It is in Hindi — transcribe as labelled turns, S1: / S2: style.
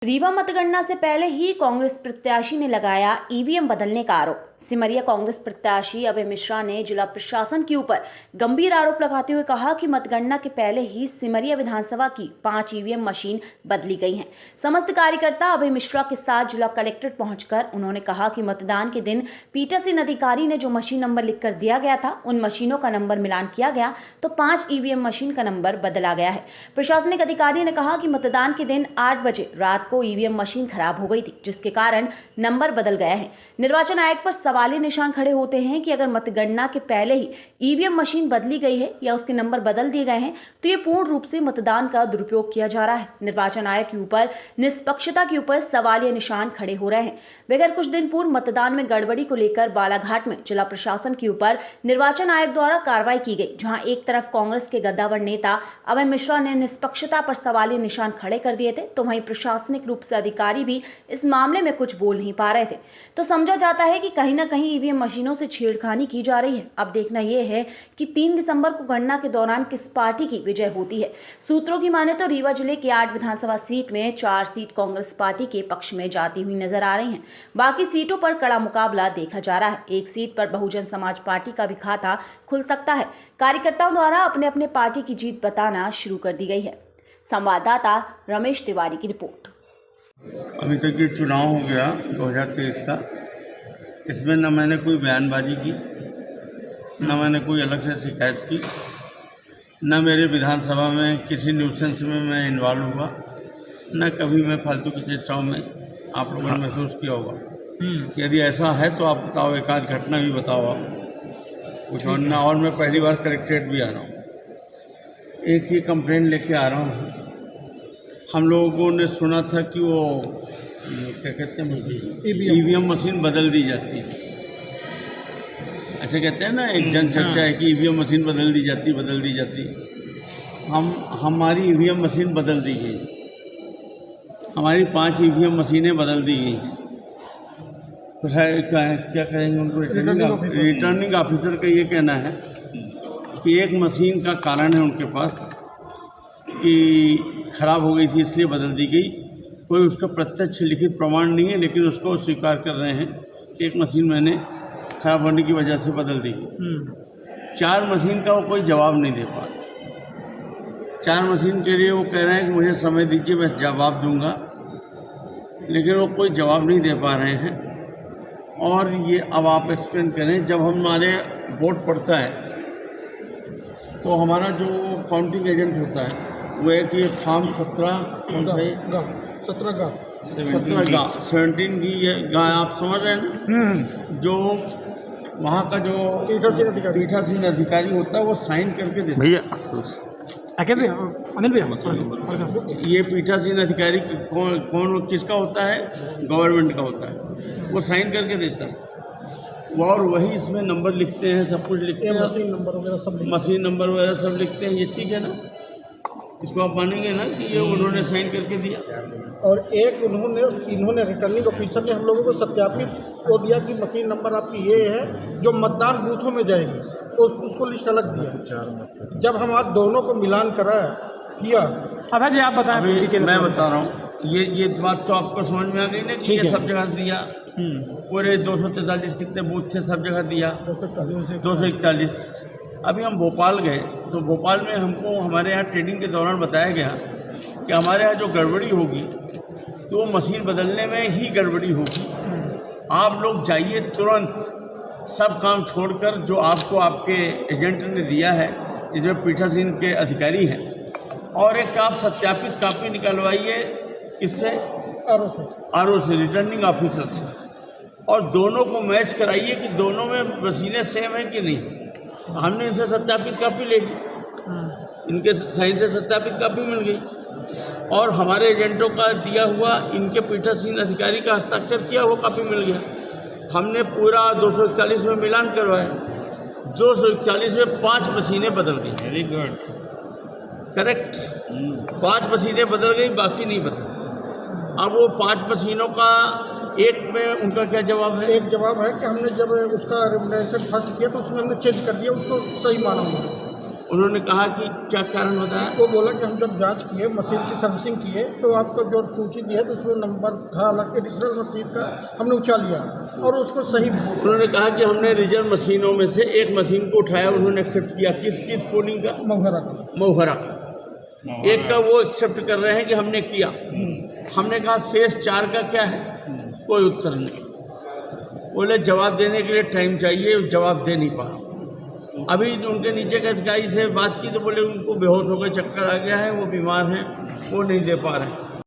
S1: रीवा मतगणना से पहले ही कांग्रेस प्रत्याशी ने लगाया ईवीएम बदलने का आरोप। सिमरिया कांग्रेस प्रत्याशी अभय मिश्रा ने जिला प्रशासन के ऊपर गंभीर आरोप लगाते हुए कहा कि मतगणना के पहले ही सिमरिया विधानसभा की 5 ईवीएम मशीन बदली गई हैं। समस्त कार्यकर्ता अभय मिश्रा के साथ जिला कलेक्ट्रेट पहुंचकर उन्होंने कहा कि मतदान के दिन पीठासीन अधिकारी ने जो मशीन नंबर लिखकर दिया गया था, उन मशीनों का नंबर मिलान किया गया तो 5 ईवीएम मशीन का नंबर बदला गया है। प्रशासनिक अधिकारी ने कहा कि मतदान के दिन 8 बजे रात को ईवीएम मशीन खराब हो गई थी, जिसके कारण नंबर बदल गया है। निर्वाचन आयोग पर सवालिया निशान खड़े होते हैं कि अगर मतगणना के पहले ही ईवीएम मशीन बदली गई है या उसके नंबर बदल दिए गए हैं तो ये पूर्ण रूप से मतदान का दुरुपयोग किया जा रहा है। निर्वाचन आयोग के ऊपर निष्पक्षता के ऊपर सवालिया निशान खड़े हो रहे हैं। बगैर कुछ दिन पूर्व मतदान में गड़बड़ी को लेकर बालाघाट में जिला प्रशासन के ऊपर निर्वाचन आयोग द्वारा कार्रवाई की गई, जहां एक तरफ कांग्रेस के गद्दावर नेता अभय मिश्रा ने निष्पक्षता पर सवालिया निशान खड़े कर दिए थे, तो वहीं प्रशासनिक रूप से अधिकारी भी इस मामले में कुछ बोल नहीं पा रहे थे। तो समझा जाता है कि कहीं ना कहीं ईवीएम मशीनों से छेड़खानी की जा रही है। अब देखना यह है कि 3 दिसंबर को गणना के दौरान किस पार्टी की विजय होती है। सूत्रों की माने तो रीवा जिले की 8 विधानसभा सीट में 4 सीट कांग्रेस पार्टी के पक्ष में जाती हुई नजर आ रही हैं। बाकी सीटों पर कड़ा मुकाबला देखा जा रहा है। एक सीट पर बहुजन समाज पार्टी का भी खाता खुल सकता है। कार्यकर्ताओं द्वारा अपने अपने पार्टी की जीत बताना शुरू कर दी गई है। संवाददाता रमेश तिवारी की रिपोर्ट।
S2: अभी तक ये चुनाव हो गया 2023 का, इसमें न मैंने कोई बयानबाजी की, न मैंने कोई अलग से शिकायत की, न मेरे विधानसभा में किसी न्यूसेंस में मैं इन्वॉल्व हुआ, न कभी मैं फालतू की चर्चाओं में आप लोगों ने महसूस किया होगा। यदि ऐसा है तो आप बताओ, एक आध घटना भी बताओ आप कुछ। और मैं पहली बार कलेक्ट्रेट भी आ रहा हूँ, एक ही कंप्लेंट लेके आ रहा हूँ। हम लोगों ने सुना था कि वो क्या कहते हैं, ईवीएम मशीन बदल दी जाती है, ऐसे कहते हैं ना, एक जन चर्चा है कि ईवीएम मशीन बदल दी जाती। हमारी ईवीएम मशीन बदल दी गई, हमारी 5 ईवीएम मशीनें बदल दी गई। तो क्या कहेंगे उनको, रिटर्निंग ऑफिसर का ये कहना है कि एक मशीन का कारण है उनके पास कि ख़राब हो गई थी इसलिए बदल दी गई। कोई उसका प्रत्यक्ष लिखित प्रमाण नहीं है, लेकिन उसको स्वीकार कर रहे हैं कि एक मशीन मैंने ख़राब होने की वजह से बदल दी गई। 4 मशीन का वो कोई जवाब नहीं दे पा रहे। 4 मशीन के लिए वो कह रहे हैं कि मुझे समय दीजिए, मैं जवाब दूंगा, लेकिन वो कोई जवाब नहीं दे पा रहे हैं। और ये अब आप एक्सप्लेन करें, जब हमारे वोट पड़ता है तो हमारा जो काउंटिंग एजेंट होता है वो है कि फॉर्म 17 गा आप समझ रहे हैं ना, जो वहाँ का जो पीठासीन अधिकारी होता है वो साइन करके देता है।
S3: भैया अनिल भैया,
S2: ये पीठासीन अधिकारी कौन किसका होता है? गवर्नमेंट का होता है, वो साइन करके देता है। और वही इसमें नंबर लिखते हैं, सब कुछ लिखते हैं, मशीन नंबर वगैरह सब लिखते हैं। ये ठीक है ना, इसको आप मानेंगे ना कि ये उन्होंने साइन करके दिया।
S4: और एक इन्होंने रिटर्निंग ऑफिसर ने हम लोगों को सत्यापित को दिया कि मशीन नंबर आपकी ये है जो मतदान बूथों में जाएगी, तो उसको लिस्ट अलग दिया। जब हम आज दोनों को मिलान किया।
S3: अब जी आप बताएं।
S2: मैं बता रहा हूँ, ये बात तो आपको समझ में आ गई ना कि ये सब जगह दिया। पूरे 243 कितने बूथ थे, सब जगह दिया 241। अभी हम भोपाल गए तो भोपाल में हमको हमारे यहाँ ट्रेनिंग के दौरान बताया गया कि हमारे यहाँ जो गड़बड़ी होगी तो वो मशीन बदलने में ही गड़बड़ी होगी। आप लोग जाइए तुरंत, सब काम छोड़कर जो आपको आपके एजेंट ने दिया है, जिसमें पीठासीन के अधिकारी हैं, और एक आप सत्यापित कापी निकलवाइए, इससे आरओ से, रिटर्निंग ऑफिसर से, और दोनों को मैच कराइए कि दोनों में मशीनें सेम है कि नहीं। हमने इनसे सत्यापित कापी ले ली, इनके साइन से सत्यापित कापी मिल गई, और हमारे एजेंटों का दिया हुआ, इनके पीठासीन अधिकारी का हस्ताक्षर किया हुआ कापी मिल गया। हमने पूरा 241 में मिलान करवाया, 241 में 5 मशीनें बदल गई।
S3: वेरी गुड,
S2: करेक्ट, 5 मशीनें बदल गई, बाकी नहीं बदल। अब वो 5 मशीनों का एक में उनका क्या जवाब है?
S4: एक जवाब है कि हमने जब उसका रिमोडेशन फर्स्ट किया तो उसमें हमने चेंज कर दिया, उसको सही माना हुआ।
S2: उन्होंने कहा कि क्या कारण बताया?
S4: वो बोला कि हम जब जांच किए, मशीन की सर्विसिंग किए, तो आपका जो सूची दी है तो उसमें नंबर था अलग, एडिशनल मशीन का हमने उठा लिया और उसको सही।
S2: उन्होंने कहा कि हमने रिजर्व मशीनों में से एक मशीन को उठाया, उन्होंने एक्सेप्ट किया। किस पोलिंग का? मौहरा। एक का वो एक्सेप्ट कर रहे हैं कि हमने किया। हमने कहा शेष 4 का क्या है? कोई उत्तर नहीं। बोले जवाब देने के लिए टाइम चाहिए, जवाब दे नहीं पा रहा। अभी उनके नीचे के अधिकारी से बात की तो बोले उनको बेहोश हो गए, चक्कर आ गया है, वो बीमार हैं, वो नहीं दे पा रहे हैं।